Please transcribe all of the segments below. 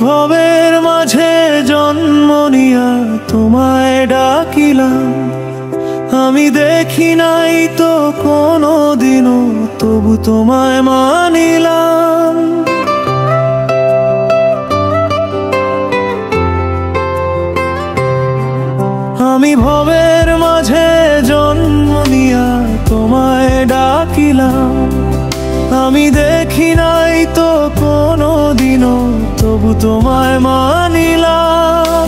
ভবের মাঝে জন্ম নিয়া তোমায় ডাকিলাম, আমি দেখি নাই তো কোনো দিনও, তবু তোমায় মানিলাম। আমি ভবের মাঝে জন্ম নিয়া তোমায় ডাকিলাম, আমি দেখি নাই তো কোনো দিনও, তবু তোমায় মানিলাম।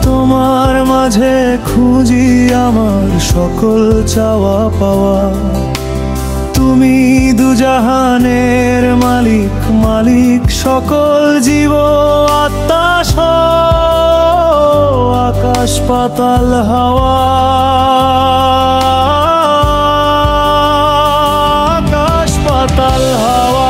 তোমার মাঝে খুঁজি আমার সকল চাওয়া পাওয়া, তুমি দুজাহানের মালিক, মালিক সকল জীব আত্মা সব আকাশ পাতাল হাওয়া, আকাশ পাতাল হাওয়া।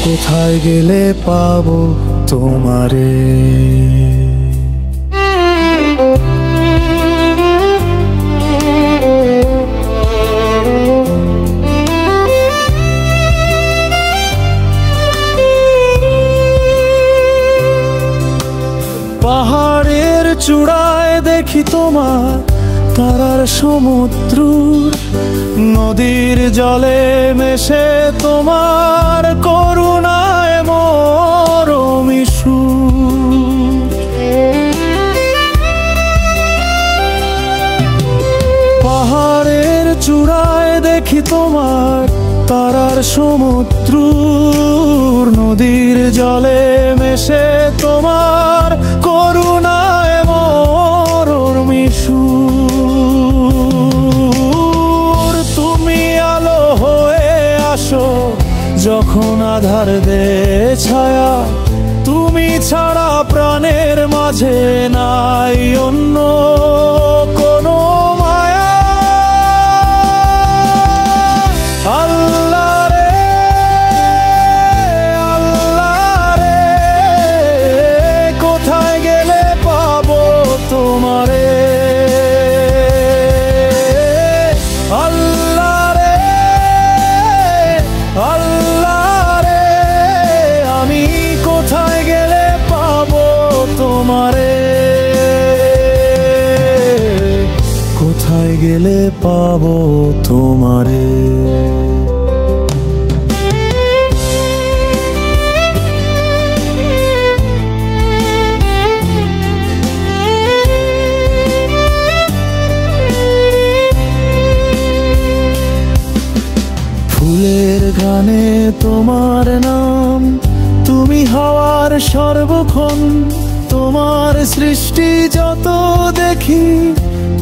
কোথায় গেলে পাবো তোমারে? পাহাড়ের চূড়ায় দেখি তোমার তারার সমুদ্র, নদীর জলে মেশে তোমার করুণায় মরমি সুর। পাহাড়ের চূড়ায় দেখি তোমার তারার সমুদ্র, নদীর জলে মেশে তোমার করুণায় মরমি সুর। তুমি আলো হয়ে আসো যখন আধার দে ছায়া, তুমি ছাড়া প্রাণের মাঝে নাই অন্য কোনো মায়া। আল্লাহ রে আল্লাহ রে, কোথায় গেলে পাবো তোমারে? আল্লাহ রে আল্লাহ রে, আমি কোথায় গেলে পাবো তোমারে? কোথায় গেলে পাবো তোমারে? ফুলের গানে তোমার নাম, তুমি হাওয়ার সর্বক্ষণ, তোমার সৃষ্টি যত দেখি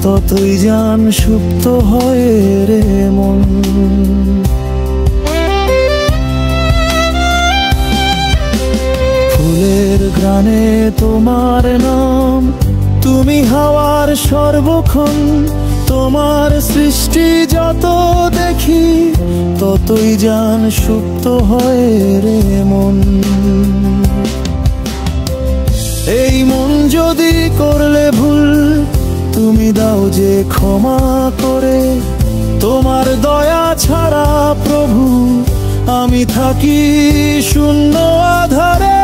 ততই জান সুপ্ত হয় রে মন। ফুলের গানে তোমার নাম, তুমি হাওয়ার সর্বক্ষণ, তোমার সৃষ্টি যত দেখি ততই জান সুপ্ত হয় রে মন। এই মন যদি করলে ভুল, তুমি দাও যে ক্ষমা করে, তোমার দয়া ছাড়া প্রভু আমি থাকি শূন্য আধারে।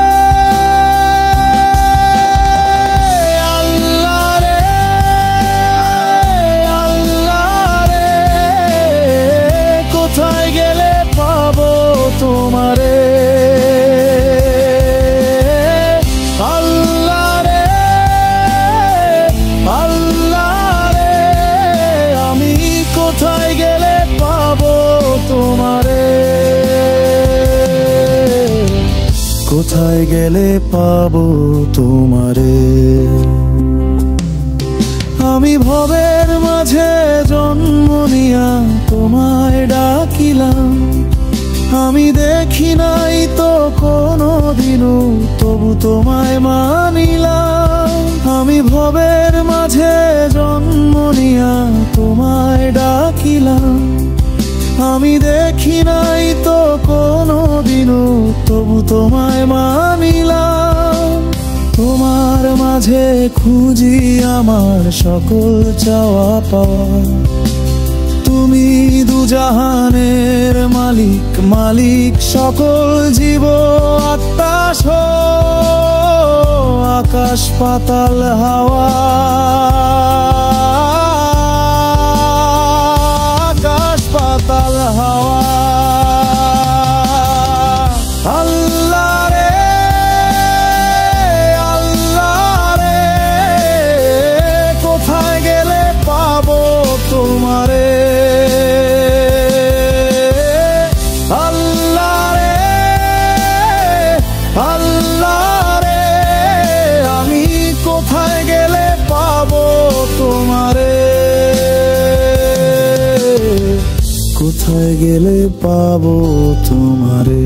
কোথায় গেলে পাবো তোমারে? আল্লাহ রে আল্লাহ রে, আমি কোথায় গেলে পাবো তোমারে? কোথায় গেলে পাবো তোমারে? আমি ভবের মাঝে জন্ম নিয়া তোমায় ডাকিলাম, আমি দেখি নাই তো কোনো দিনও, তবু তোমায় মানিলাম। আমি ভবের মাঝে জন্ম নিয়া তোমায় ডাকিলাম। আমি দেখি নাই তো কোনো দিনও, তবু তোমায় মানিলাম। তোমার মাঝে খুঁজি আমার সকল চাওয়া পাওয়া। তুমি দুজাহানের মালিক, মালিক সকল জীব আত্মা আকাশ পাতাল হাওয়া। আকাশ পাতাল হাওয়া। আল্লাহ রে আল্লাহ রে, কোথায় গেলে পাবো তোমারে। কোথায় গেলে পাবো তোমারে।